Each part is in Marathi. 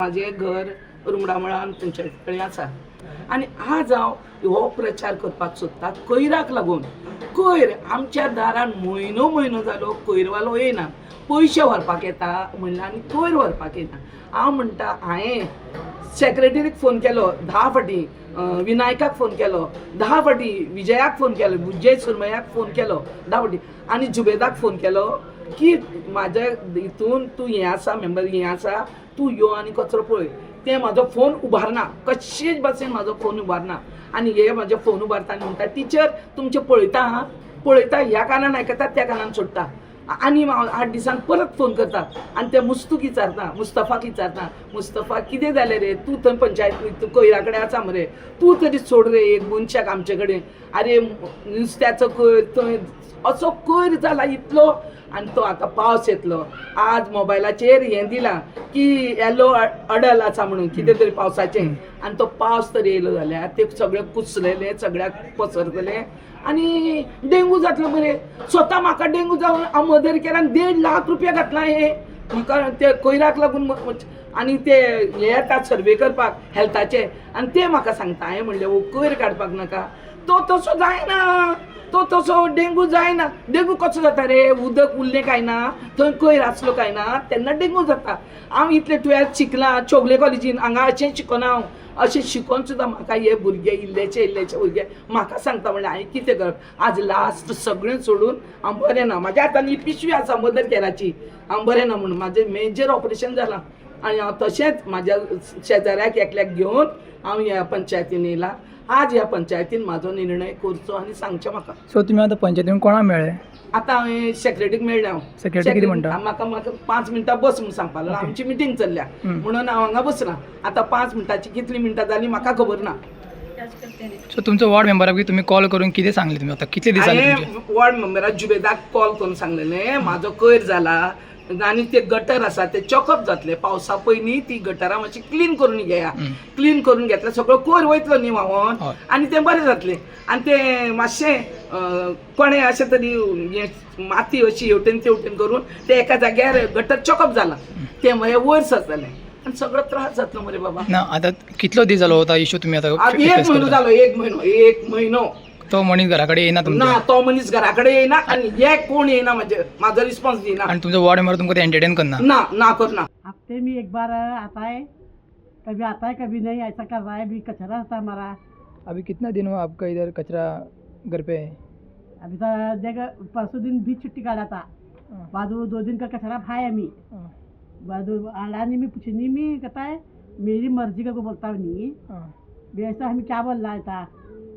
माझे घर रुमडामळान तुमचे कडेन आसा आनी आज हांव हो प्रचार करपाक सोदतां कोयराक लागून. कोयर आमच्या दारान म्हयनो जालो कोयरवालो येना, पयशे व्हरपाक येता म्हणलें आनी कोयर व्हरपाक येना. हांव म्हणटा हांवें सेक्रेटरीक फोन केलो 10 फावटी, विनायकाक फोन केलो 10 फावटी, विजयाक फोन केलो, विजय सुरमयाक फोन केलो 10 फावटी आनी जुबेदाक फोन केलो की म्हाज्या हितून तूं हें आसा मेंबर हें आसा, तूं यो आनी कचरो पळय. ते म्हाजो फोन उबारना, कशेच भाशेन म्हाजो फोन उबारना आनी हे म्हाजे फोन उबारता आनी म्हणटा टिचर तुमचें पळयता पळयता ह्या कानान आयकतात त्या कानान सोडटा. आनी हांव 8 दिसान परत फोन करता आनी ते मुस्तूक विचारता, मुस्तफाक विचारता, मुस्तफा कितें जालें रे, तूं थंय पंचायत कोयरा कडेन आसा मरे, तूं तरी सोड रे एक मनशाक आमचे कडेन. आरे नुस्त्याचो कोयर थंय असो कोयर जाला इतलो आनी तो आतां पावस येतलो. आज मोबायलाचेर हें दिलां की येलो अडल आसा म्हणून कितें तरी पावसाचें आनी तो पावस तर येयलो जाल्यार ते सगळे कुसलेले, सगळ्याक पसरतले आनी डेंगू जातलो मरे. स्वता म्हाका डेंगू जावन हांव मदर केरान 1.5 लाख रुपया घातला हे म्हाका ते कोयराक लागून. आनी ते हे येतात सर्वे करपाक हेल्थाचे आनी ते म्हाका सांगता. हांवें म्हणलें हो कोयर काडपाक नाका, तो तसो जायना, तो तसो डेंगू जायना. डेंगू कसो जाता रे, उदक उरलें काय ना, थंय कोयर आसलो काय ना तेन्ना डेंगू जाता. हांव इतलें 12th शिकलां चोगले कॉलेजीन, हांगा अशें शिकोना हांव. अशें शिकोन सुद्दां म्हाका हे भुरगे इल्लेचे भुरगे म्हाका सांगता म्हणल्यार हांवें कितें करप. आज लास्ट सगळें सोडून हांव बरें ना, म्हाज्या हातान ही पिशवी आसा मदर केराची, हांव बरें ना म्हणून म्हाजें मेजर ऑपरेशन जालां आनी हांव तशेंच म्हाज्या शेजाऱ्याक एकल्याक घेवन हांव ह्या पंचायतीन येयलां. आज ह्या पंचायतीन म्हाजो निर्णय करचो आनी सांगचें म्हाका. सो तुमी आतां पंचायतीन कोणा मेळ्ळे? आतां हांवें सेक्रेटरीक मेळ्ळें. हांव सेक्रेटरी कितें म्हणटा? म्हाका 5 मिनटां बस म्हणून सांगपा लागलो. आमची मिटींग चल्ल्या म्हणून हांव हांगा बसलां. आतां 5 मिनटांची कितलीं मिनटां जालीं म्हाका खबर ना. सो तुमचो वॉर्ड मेंबराक बी तुमी कॉल करून कितें सांगलें तुमी? आतां कितले दीस जाले तुमचे? हांवें वॉर्ड मेंबराक जुबेदाक कॉल करून सांगलेलें म्हाजो कोयर जाला आनी ते गटर आसा ते चॉकअप जातले. पावसा पयलीं ती गटरां मातशी क्लीन करून घेया. क्लीन करून घेतल्यार सगळो कोयर वयतलो न्ही व्हांवोन आनी तें बरें जातलें. आनी तें मातशें कोणें अशें तरी माती अशी हेवटेन तेवटेन करून ते एका जाग्यार गटर चॉकअप जाला तें मागीर वयर सरतलें आनी सगळो त्रास जातलो मरे बाबा. ना आतां कितलो दीस जालो होता इश्यू तुमी आतां? 1 म्हयनो जालो. 1 म्हयनो तो मनीस घरा कडेन येना तुमच्या? ना, तो मनीस घरा कडेन येयना आनी हे कोण येयना म्हाजो रिस्पॉन्स दिना. आनी तुमचो वॉर्ड मेंबर तुमकां एंटरटेन करना? ना करना. हफ्ते में एक बार आता है, कभी नहीं, ऐसा कर रहा है. भी कचरा होता हमारा. अभी कितना दिन हुआ आपका इधर कचरा घर पे है? अभी तो देखा परसों दिन भी छुट्टी काटा था. बाद 2 दिन का कचरा भाई हमी बाद आलानी में पूछनी में कहता है मेरी मर्जी का को बोलता नहीं. ऐसा हमें क्या बोल रहा था.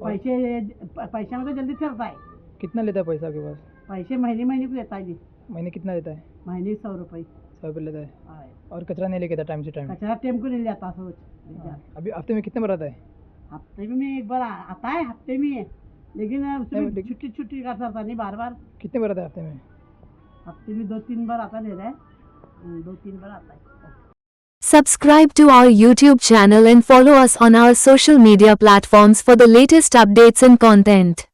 पैसे में तो जल्दी करता है. कितना लेता है पैसा आपके पास? पैसे महीने को देता है जी. महीने कितना देता है? महीने 100 रुपये. 100 रुपये लेता है और कचरा नहीं लेके आता टाइम से टाइम? कचरा टाइम को ले जाता सोच. अभी हफ्ते में कितने बार आता है? हफ्ते में एक बार आता है, हफ्ते में. लेकिन उसमें छुट्टी करता था नहीं बार. कितने बार आता है हफ्ते में? हफ्ते में 2-3 बार आता ले रहा है. 2-3 बार आता है. Subscribe to our YouTube channel and follow us on our social media platforms for the latest updates and content.